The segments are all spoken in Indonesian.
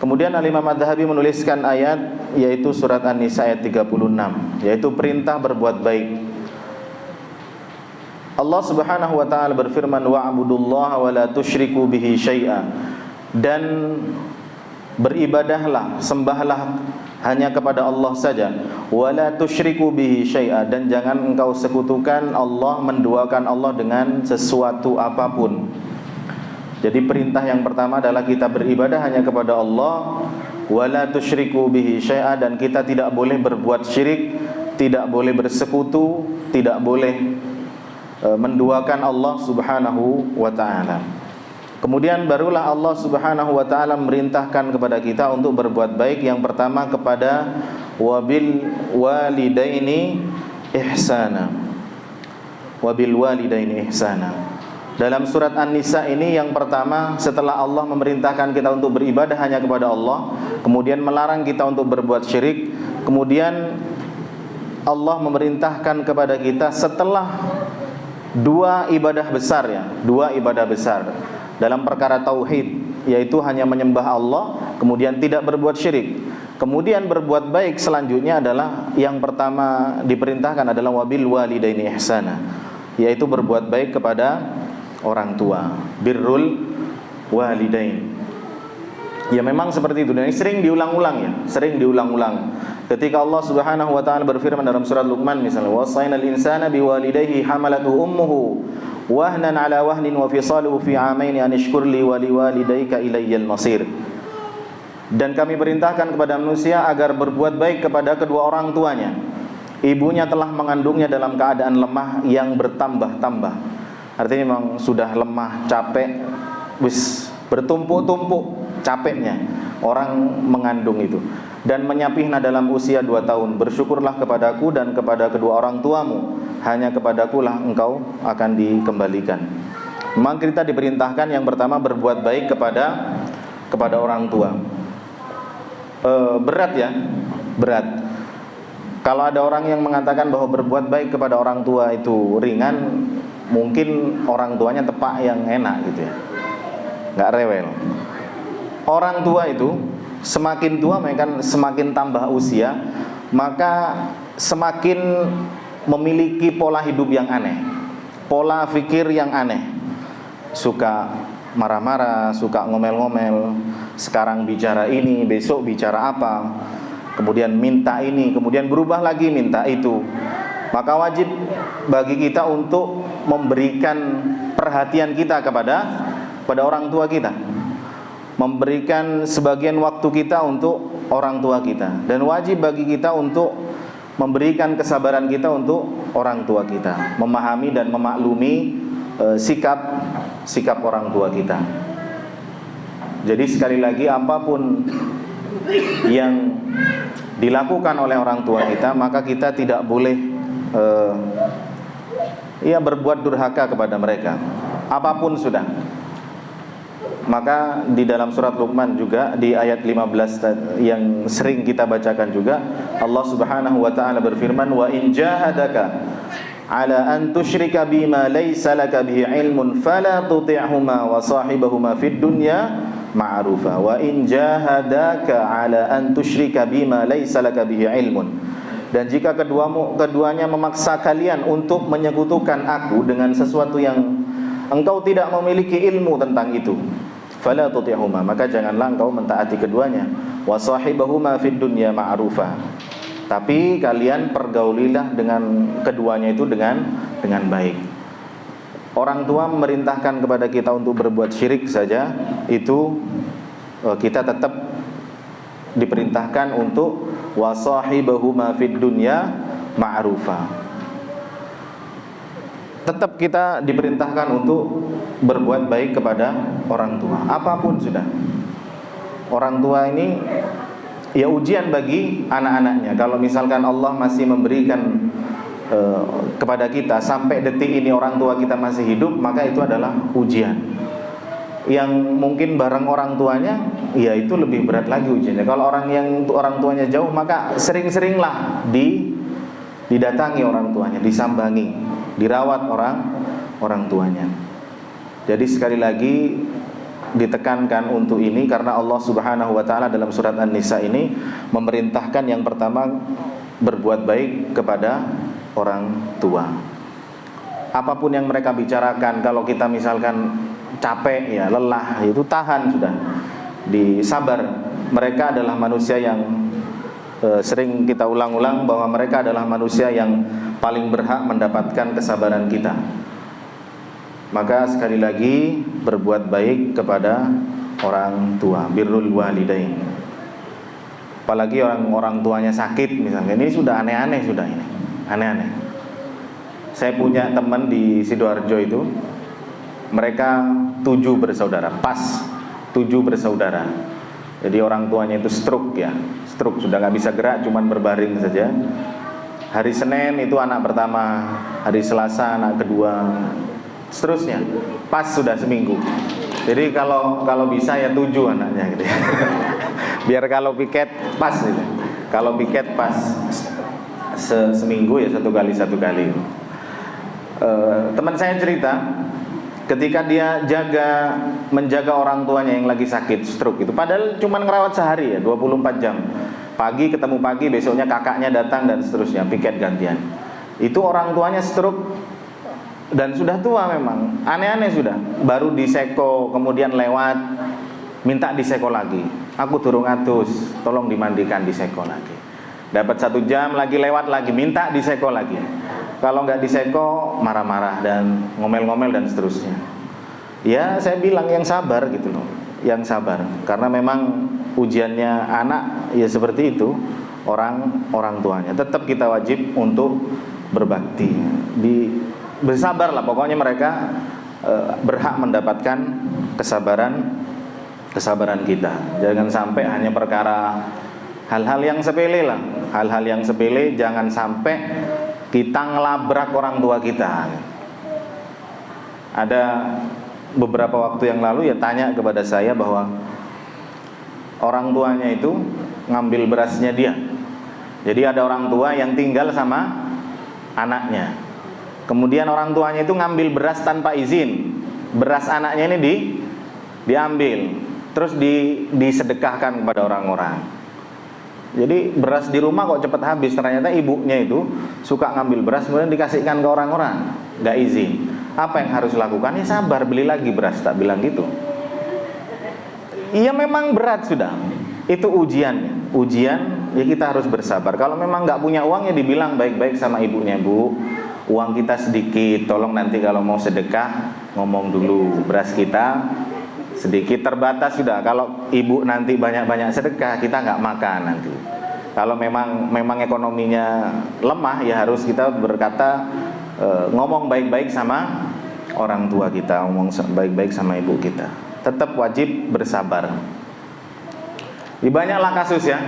Kemudian Al-Imam Adz-Dzahabi menuliskan ayat, yaitu surat An-Nisa ayat 36, yaitu perintah berbuat baik. Allah Subhanahu wa taala berfirman, wa'budullaha wa la tusyriku bihi syai'a, dan beribadahlah, sembahlah hanya kepada Allah saja, wala tusyriku bihi syai'a, dan jangan engkau sekutukan Allah, menduakan Allah dengan sesuatu apapun. Jadi perintah yang pertama adalah kita beribadah hanya kepada Allah, wala tusyriku bihi syai'a, dan kita tidak boleh berbuat syirik, tidak boleh bersekutu, tidak boleh menduakan Allah Subhanahu wa taala. Kemudian barulah Allah Subhanahu wa taala memerintahkan kepada kita untuk berbuat baik. Yang pertama kepada wabil walidaini ihsana. Wabil walidaini ihsana. Dalam surat An-Nisa ini yang pertama, setelah Allah memerintahkan kita untuk beribadah hanya kepada Allah, kemudian melarang kita untuk berbuat syirik, kemudian Allah memerintahkan kepada kita setelah dua ibadah besar, ya, dua ibadah besar dalam perkara tauhid, yaitu hanya menyembah Allah, kemudian tidak berbuat syirik. Kemudian berbuat baik selanjutnya adalah yang pertama diperintahkan adalah wabil walidaini ihsana, yaitu berbuat baik kepada orang tua, birrul walidain. Ya memang seperti itu, dan ini sering diulang-ulang, ya, sering diulang-ulang. Ketika Allah Subhanahu wa taala berfirman dalam surat Luqman misalnya, wasainal insana biwalidayhi hamalatu ummuhu wahnan ala wahnin wa fisaluhu fi amaini an ishkur li wa liwalidayka ilayyal masir. Dan kami perintahkan kepada manusia agar berbuat baik kepada kedua orang tuanya. Ibunya telah mengandungnya dalam keadaan lemah yang bertambah-tambah. Artinya memang sudah lemah, capek, wis bertumpuk-tumpuk capeknya orang mengandung itu. Dan menyapihna dalam usia 2 tahun. Bersyukurlah kepadaku dan kepada kedua orang tuamu, hanya kepadakulah engkau akan dikembalikan. Memang kita diperintahkan yang pertama berbuat baik kepada orang tua. Berat, ya, berat. Kalau ada orang yang mengatakan bahwa berbuat baik kepada orang tua itu ringan, mungkin orang tuanya tepak yang enak gitu, ya, nggak rewel. Orang tua itu semakin tua, mereka semakin tambah usia, maka semakin memiliki pola hidup yang aneh, pola pikir yang aneh. Suka marah-marah, suka ngomel-ngomel, sekarang bicara ini, besok bicara apa, kemudian minta ini, kemudian berubah lagi minta itu. Maka wajib bagi kita untuk memberikan perhatian kita kepada orang tua kita, memberikan sebagian waktu kita untuk orang tua kita, dan wajib bagi kita untuk memberikan kesabaran kita untuk orang tua kita, memahami dan memaklumi sikap orang tua kita. Jadi sekali lagi, apapun yang dilakukan oleh orang tua kita, maka kita tidak boleh berbuat durhaka kepada mereka, apapun sudah. Maka di dalam surat Luqman juga di ayat 15 yang sering kita bacakan juga, Allah Subhanahu wa taala berfirman, wa in jahadaka ala an tusyrika bima laysa laka bihi ilmun fala tuti'huma wa sahibahuma fid dunya ma'rufa. Wa in jahadaka ala an tusyrika bima laysa laka bihi ilmun. Dan jika keduanya memaksa kalian untuk menyekutukan aku dengan sesuatu yang engkau tidak memiliki ilmu tentang itu, fala tuti'huma, maka janganlah engkau mentaati keduanya. Wa sahibahuma fid dunya ma'rufa, tapi kalian pergaulilah dengan keduanya itu dengan baik. Orang tua memerintahkan kepada kita untuk berbuat syirik saja, itu kita tetap diperintahkan untuk wa sahibahuma fid dunya ma'rufa. Tetap kita diperintahkan untuk berbuat baik kepada orang tua, apapun sudah. Orang tua ini ya ujian bagi anak-anaknya. Kalau misalkan Allah masih memberikan kepada kita sampai detik ini orang tua kita masih hidup, maka itu adalah ujian. Yang mungkin bareng orang tuanya, ya itu lebih berat lagi ujiannya. Kalau orang tuanya jauh, maka sering-seringlah didatangi orang tuanya, disambangi, dirawat orang tuanya. Jadi sekali lagi, ditekankan untuk ini karena Allah Subhanahu wa taala dalam surat An-Nisa ini memerintahkan yang pertama berbuat baik kepada orang tua. Apapun yang mereka bicarakan, kalau kita misalkan capek ya, lelah, itu tahan sudah. Disabar. Mereka adalah manusia yang sering kita ulang-ulang bahwa mereka adalah manusia yang paling berhak mendapatkan kesabaran kita. Maka sekali lagi berbuat baik kepada orang tua, birrul walidain. Apalagi orang tuanya sakit misalnya, ini sudah aneh-aneh sudah ini. Aneh-aneh. Saya punya teman di Sidoarjo itu, mereka 7 bersaudara, pas 7 bersaudara. Jadi orang tuanya itu stroke ya, stroke, sudah nggak bisa gerak, cuman berbaring saja. Hari Senin itu anak pertama, hari Selasa anak kedua, seterusnya. Pas sudah seminggu. Jadi kalau bisa ya 7 anaknya gitu ya. Biar kalau piket pas gitu. Kalau piket pas seminggu ya satu kali. Teman saya cerita, ketika dia menjaga orang tuanya yang lagi sakit stroke itu, padahal cuma ngerawat sehari ya, 24 jam. Pagi ketemu pagi, besoknya kakaknya datang dan seterusnya, piket gantian. Itu orang tuanya stroke dan sudah tua memang, aneh-aneh sudah. Baru diseko, kemudian lewat, minta diseko lagi. Aku durung atus, tolong dimandikan, diseko lagi. Dapat 1 jam lagi, lewat lagi, minta diseko lagi. Kalau nggak diseko, marah-marah dan ngomel-ngomel dan seterusnya. Ya saya bilang yang sabar gitu loh, yang sabar. Karena memang ujiannya anak ya seperti itu, orang tuanya. Tetap kita wajib untuk berbakti. Bersabarlah, pokoknya mereka berhak mendapatkan kesabaran kita. Jangan sampai hanya perkara hal-hal yang sepele lah. Hal-hal yang sepele, jangan sampai kita ngelabrak orang tua kita. Ada beberapa waktu yang lalu ya tanya kepada saya bahwa orang tuanya itu ngambil berasnya dia. Jadi ada orang tua yang tinggal sama anaknya. Kemudian orang tuanya itu ngambil beras tanpa izin. Beras anaknya ini diambil, terus disedekahkan kepada orang-orang. Jadi beras di rumah kok cepat habis. Ternyata ibunya itu suka ngambil beras kemudian dikasihkan ke orang-orang, nggak izin. Apa yang harus lakukan? Ya sabar, beli lagi beras, tak bilang gitu. Iya memang berat sudah. Itu ujian ya kita harus bersabar. Kalau memang nggak punya uang ya dibilang baik-baik sama ibunya, Bu, uang kita sedikit, tolong nanti kalau mau sedekah ngomong dulu, beras kita sedikit, terbatas sudah. Kalau ibu nanti banyak-banyak sedekah, kita nggak makan nanti. Kalau memang ekonominya lemah, ya harus kita berkata ngomong baik-baik sama orang tua kita, ngomong baik-baik sama ibu kita. Tetap wajib bersabar. Di banyaklah kasus ya,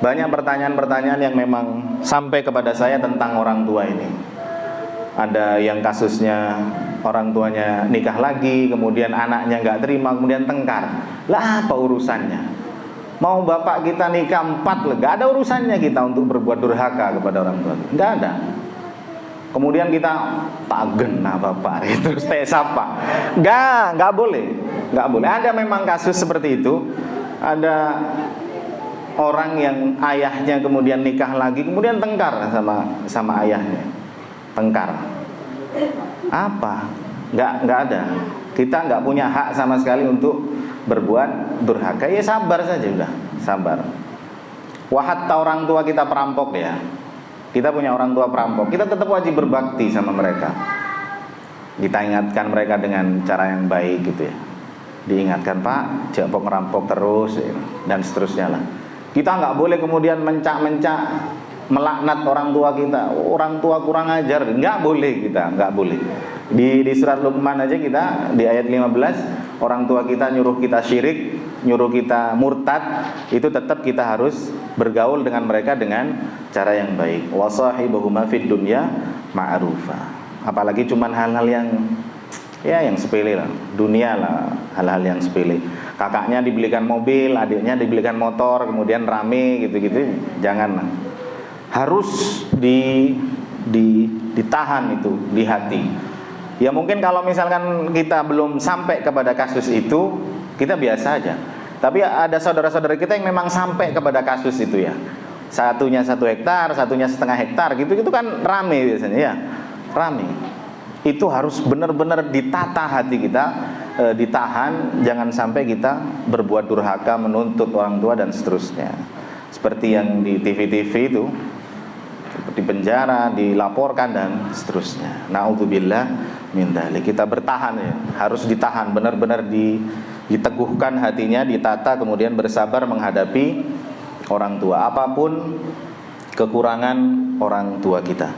banyak pertanyaan-pertanyaan yang memang sampai kepada saya tentang orang tua ini. Ada yang kasusnya orang tuanya nikah lagi, kemudian anaknya nggak terima, kemudian tengkar. Lah apa urusannya? Mau bapak kita nikah 4 lah, nggak ada urusannya kita untuk berbuat durhaka kepada orang tua, nggak ada. Kemudian kita tagen nah bapak, terus sapa, nggak boleh. Ada memang kasus seperti itu. Ada orang yang ayahnya kemudian nikah lagi, kemudian tengkar sama ayahnya. Tengkar. Apa? Nggak ada. Kita nggak punya hak sama sekali untuk berbuat durhaka. Ya sabar saja udah, sabar. Wahatta orang tua kita perampok ya. Kita punya orang tua perampok, kita tetap wajib berbakti sama mereka. Kita ingatkan mereka dengan cara yang baik gitu ya. Diingatkan, Pak, jangan ngerampok terus ya, dan seterusnya lah. Kita nggak boleh kemudian mencak-mencak melaknat orang tua kita, orang tua kurang ajar, nggak boleh kita, nggak boleh. Di surat Luqman aja kita di ayat 15, orang tua kita nyuruh kita syirik, nyuruh kita murtad, itu tetap kita harus bergaul dengan mereka dengan cara yang baik. Wasahibuhuma fid dunya ma'rufa. Apalagi cuman hal-hal yang sepele lah, dunia lah, hal-hal yang sepele. Kakaknya dibelikan mobil, adiknya dibelikan motor, kemudian rame gitu-gitu, jangan lah. Harus ditahan itu di hati. Ya mungkin kalau misalkan kita belum sampai kepada kasus itu, kita biasa aja. Tapi ada saudara-saudara kita yang memang sampai kepada kasus itu ya. Satunya 1 hektar, satunya setengah hektar gitu kan rame biasanya ya. Rame. Itu harus benar-benar ditata hati kita, ditahan, jangan sampai kita berbuat durhaka, menuntut orang tua dan seterusnya. Seperti yang di TV-TV itu, di penjara, dilaporkan dan seterusnya. Na'udzubillah min dzalik. Kita bertahan ya, harus ditahan, benar-benar diteguhkan hatinya, ditata, kemudian bersabar menghadapi orang tua apapun kekurangan orang tua kita.